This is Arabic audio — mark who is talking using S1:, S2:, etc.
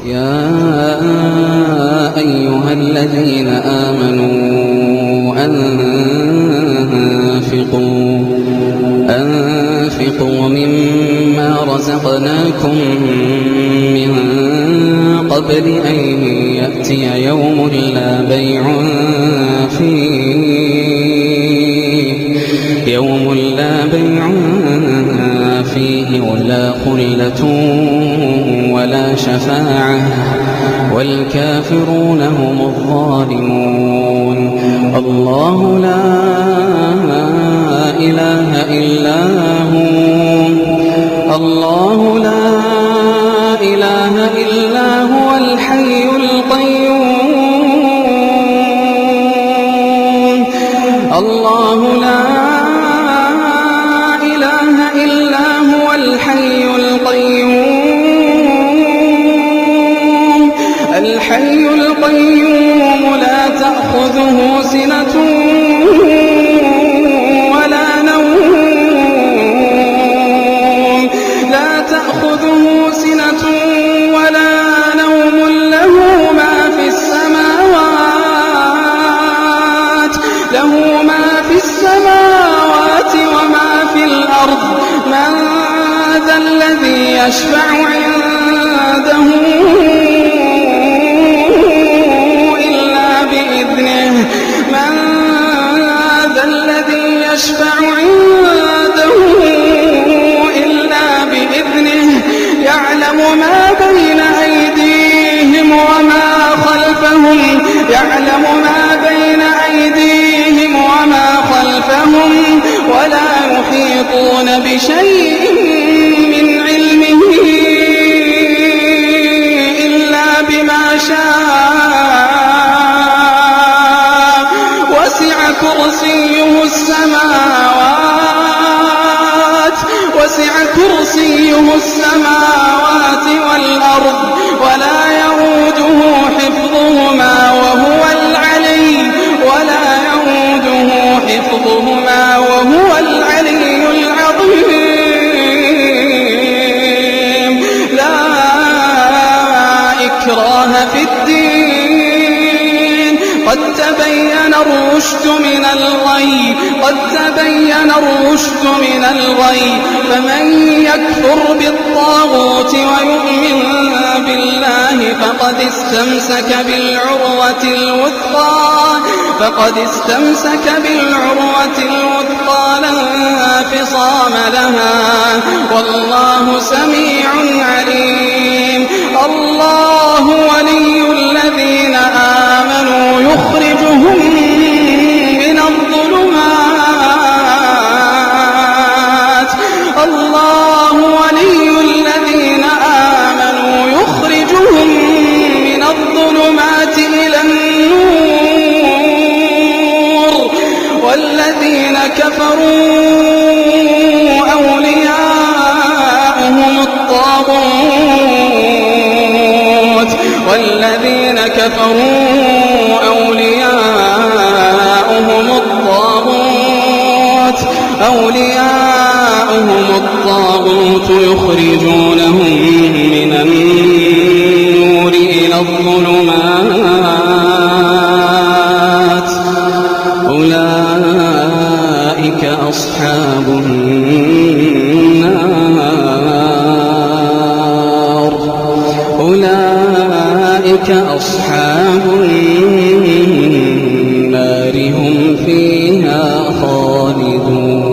S1: يا أيها الذين آمنوا أنفقوا مما رزقناكم من قبل أن يأتي يوم لا بيع فيه ولا خلة ولا شفاعة والكافرون هم الظالمون. الله لا إله إلا هو الحي القيوم. الله لا إله إلا هو الحي القيوم. الحي القيوم لا تأخذه سنة ولا نوم. له ما في السماوات وما في الأرض. من ذا الذي يشفع عنده إلا بإذنه. يعلم ما بين أيديهم وما خلفهم ولا يحيطون بشيء من علمه إلا بما شاء. وسع كرسيه السماوات والأرض ولا يئوده حفظهما وهو العلي العظيم. لا إكراه في الدين. قد تبين الرشد من الغي. فمن يكفر بالطاغوت ويؤمن بالله فقد استمسك بالعروة الوثقى لا انفصام لها. والله سميع عليم. الله ولي الذين آمنوا يخرجهم من الظلمات إلى النور. والذين كفروا أولياؤهم الطاغوت يخرجونهم من النور إلى الظلمات. أولئك أصحاب النار. هم فيها خالدون.